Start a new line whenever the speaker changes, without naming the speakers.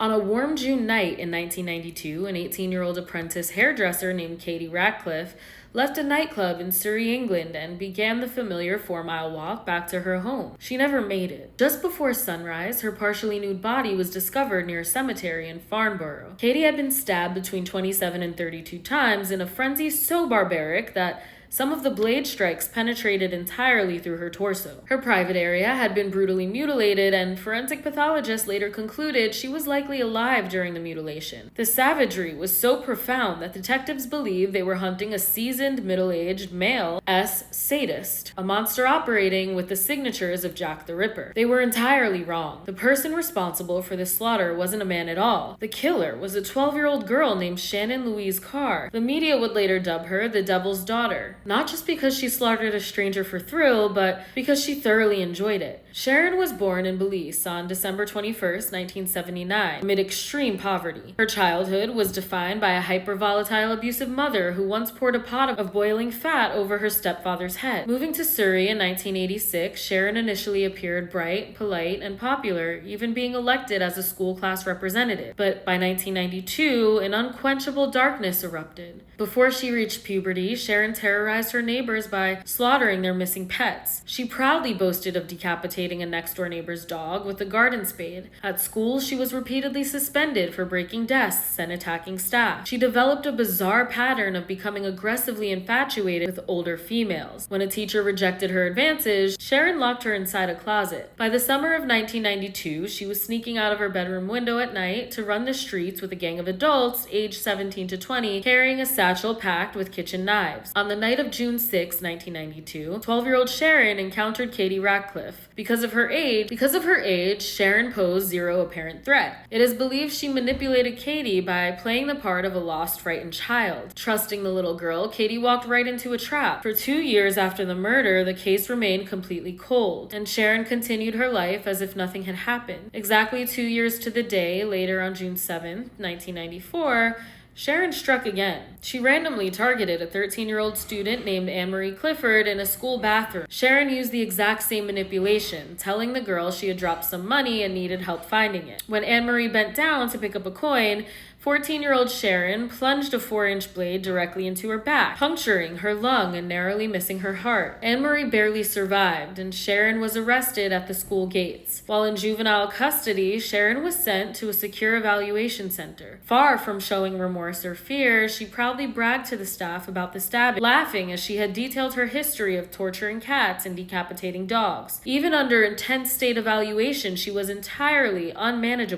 On a warm June night in 1992, an 18-year-old apprentice hairdresser named Katie Rackcliffe left a nightclub in Surrey, England, and began the familiar 4-mile walk back to her home. She never made it. Just before sunrise, her partially nude body was discovered near a cemetery in Farnborough. Katie had been stabbed between 27 and 32 times in a frenzy so barbaric that some of the blade strikes penetrated entirely through her torso. Her private area had been brutally mutilated, and forensic pathologists later concluded she was likely alive during the mutilation. The savagery was so profound that detectives believed they were hunting a seasoned, middle-aged male sadist, a monster operating with the signatures of Jack the Ripper. They were entirely wrong. The person responsible for this slaughter wasn't a man at all. The killer was a 12-year-old girl named Shannon Louise Carr. The media would later dub her the Devil's Daughter. Not just because she slaughtered a stranger for thrill, but because she thoroughly enjoyed it. Sharon was born in Belize on December 21st, 1979, amid extreme poverty. Her childhood was defined by a hyper-volatile, abusive mother who once poured a pot of boiling fat over her stepfather's head. Moving to Surrey in 1986, Sharon initially appeared bright, polite, and popular, even being elected as a school class representative. But by 1992, an unquenchable darkness erupted. Before she reached puberty, Sharon terrorized her neighbors by slaughtering their missing pets. She proudly boasted of decapitating a next-door neighbor's dog with a garden spade. At school, she was repeatedly suspended for breaking desks and attacking staff. She developed a bizarre pattern of becoming aggressively infatuated with older females. When a teacher rejected her advances, Sharon locked her inside a closet. By the summer of 1992, she was sneaking out of her bedroom window at night to run the streets with a gang of adults aged 17 to 20, carrying a satchel packed with kitchen knives. On the night of June 6, 1992, 12-year-old Sharon encountered Katie Rackcliffe. Because of her age, Sharon posed zero apparent threat. It is believed she manipulated Katie by playing the part of a lost, frightened child. Trusting the little girl, Katie walked right into a trap. For 2 years after the murder, the case remained completely cold, and Sharon continued her life as if nothing had happened. Exactly 2 years to the day, later on June 7, 1994, Sharon struck again. She randomly targeted a 13-year-old student named Anne-Marie Clifford in a school bathroom. Sharon used the exact same manipulation, telling the girl she had dropped some money and needed help finding it. When Anne-Marie bent down to pick up a coin, 14-year-old Sharon plunged a 4-inch blade directly into her back, puncturing her lung and narrowly missing her heart. Anne-Marie barely survived, and Sharon was arrested at the school gates. While in juvenile custody, Sharon was sent to a secure evaluation center. Far from showing remorse or fear, she proudly bragged to the staff about the stabbing, laughing as she had detailed her history of torturing cats and decapitating dogs. Even under intense state evaluation, she was entirely unmanageable.